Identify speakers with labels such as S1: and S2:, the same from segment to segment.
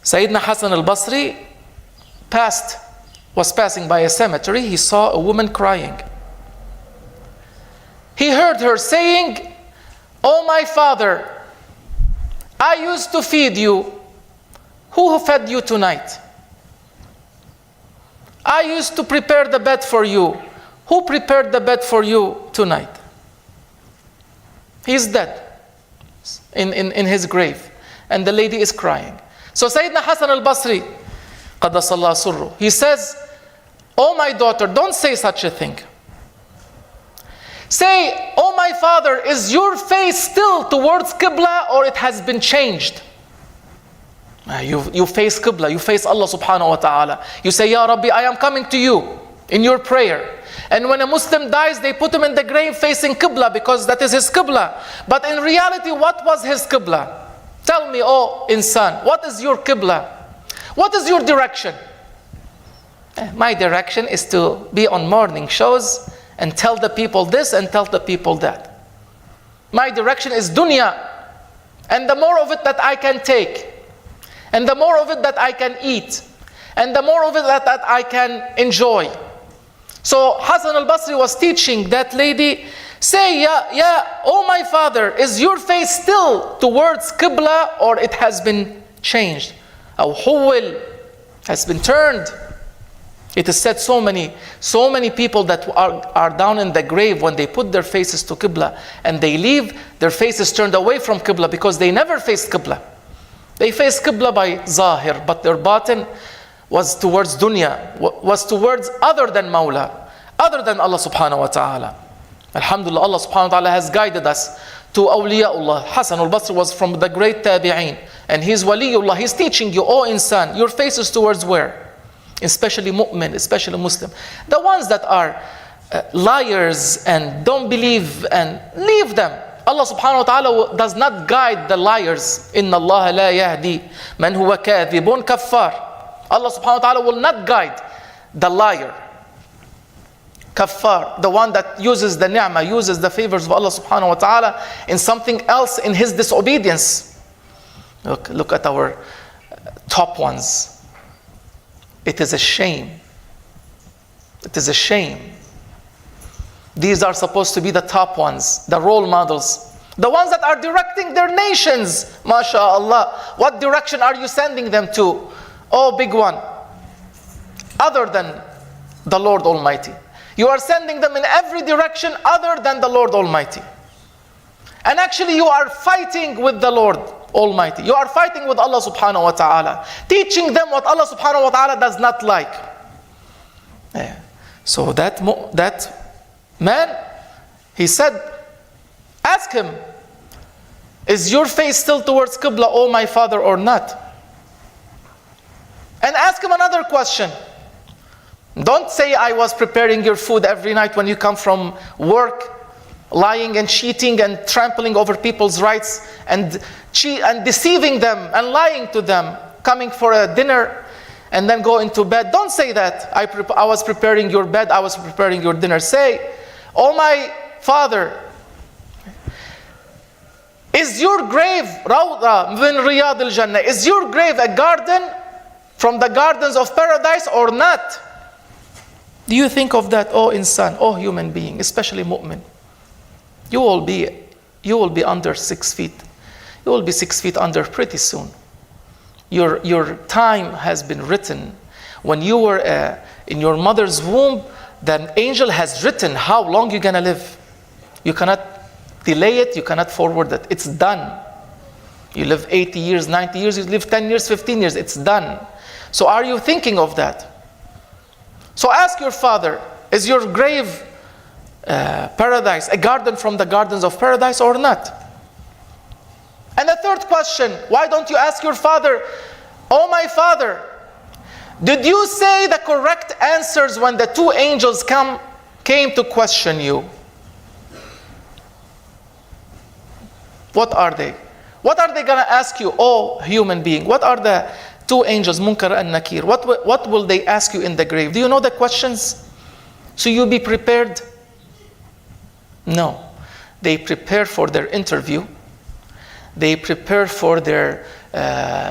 S1: Sayyidina Hasan al Basri was passing by a cemetery. He saw a woman crying. He heard her saying, "Oh my father, I used to feed you. Who fed you tonight? I used to prepare the bed for you. Who prepared the bed for you tonight?" He's dead in his grave. And the lady is crying. So Sayyidina Hasan al Basri, Qaddasallahu surru, he says, "Oh my daughter, don't say such a thing. Say, oh my father, is your face still towards Qibla or it has been changed?" You face Qibla, you face Allah subhanahu wa ta'ala. You say, "Ya Rabbi, I am coming to you in your prayer." And when a Muslim dies, they put him in the grave facing Qibla because that is his Qibla. But in reality, what was his Qibla? Tell me, oh insan, what is your Qibla? What is your direction? My direction is to be on morning shows and tell the people this and tell the people that. My direction is dunya. And the more of it that I can take, and the more of it that I can eat, and the more of it that I can enjoy. So Hasan al Basri was teaching that lady, say, oh my father, is your face still towards Qibla or it has been changed? Aw huwil, has been turned. It is said so many people that are down in the grave, when they put their faces to Qibla and they leave, their faces turned away from Qibla because they never faced Qibla. They faced Qibla by Zahir, but their batin was towards dunya, was towards other than Mawla, other than Allah subhanahu wa ta'ala. Alhamdulillah, Allah subhanahu wa ta'ala has guided us to awliyaullah. Hasan al Basri was from the great tabi'een, and he's waliullah. He's teaching you, oh insan, your face is towards where? Especially mu'min, especially Muslim. The ones that are liars and don't believe, and leave them. Allah subhanahu wa ta'ala does not guide the liars. Inna Allah la yahdi man huwa kadhibun kaffar. Allah subhanahu wa ta'ala will not guide the liar. Kaffar, the one that uses the ni'mah, uses the favors of Allah subhanahu wa ta'ala in something else, in his disobedience. Look at our top ones. It is a shame. It is a shame. These are supposed to be the top ones, the role models. The ones that are directing their nations. MashaAllah. What direction are you sending them to? Oh, big one. Other than the Lord Almighty. You are sending them in every direction other than the Lord Almighty. And actually you are fighting with the Lord Almighty. You are fighting with Allah subhanahu wa ta'ala. Teaching them what Allah subhanahu wa ta'ala does not like. Yeah. So that man, he said, ask him, is your face still towards Qibla, oh my father, or not? And ask him another question. Don't say, I was preparing your food every night when you come from work, lying and cheating and trampling over people's rights and deceiving them and lying to them, coming for a dinner and then go into bed. Don't say that. I was preparing your bed, I was preparing your dinner. Say, oh my father, is your grave Rawda min Riyad al-Jannah? Is your grave a garden from the gardens of paradise or not? Do you think of that, oh insan, oh human being, especially mu'min? You will be under 6 feet. You will be 6 feet under pretty soon. Your time has been written. When you were in your mother's womb, the angel has written how long you're gonna live. You cannot delay it, you cannot forward it. It's done. You live 80 years, 90 years, you live 10 years, 15 years, it's done. So are you thinking of that? So ask your father, is your grave paradise, a garden from the gardens of paradise or not? And the third question, why don't you ask your father, oh my father, did you say the correct answers when the two angels came to question you? What are they? What are they going to ask you, oh human being? What are the two angels, Munkar and Nakir? What will they ask you in the grave? Do you know the questions? So you be prepared? No. They prepare for their interview. They prepare for their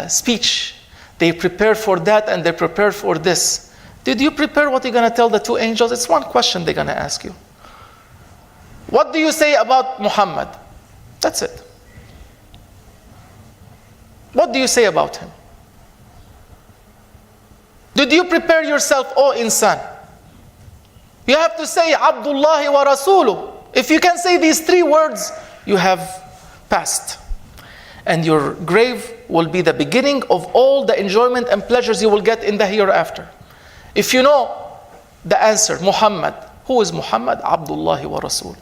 S1: speech. They prepared for that and they prepared for this. Did you prepare what you're going to tell the two angels? It's one question they're going to ask you. What do you say about Muhammad? That's it. What do you say about him? Did you prepare yourself, O insan? You have to say Abdullah wa Rasuluh. If you can say these three words, you have passed. And your grave will be the beginning of all the enjoyment and pleasures you will get in the hereafter. If you know the answer, Muhammad. Who is Muhammad? Abdullah wa Rasul.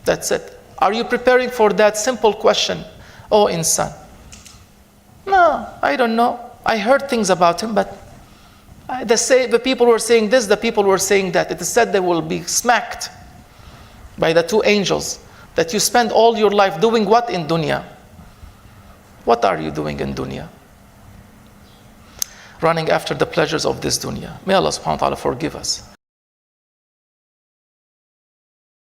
S1: That's it. Are you preparing for that simple question, O insan? No, I don't know. I heard things about him, but the people were saying this, the people were saying that. It is said they will be smacked by the two angels. That you spend all your life doing what in dunya? What are you doing in dunya? Running after the pleasures of this dunya. May Allah subhanahu wa ta'ala forgive us.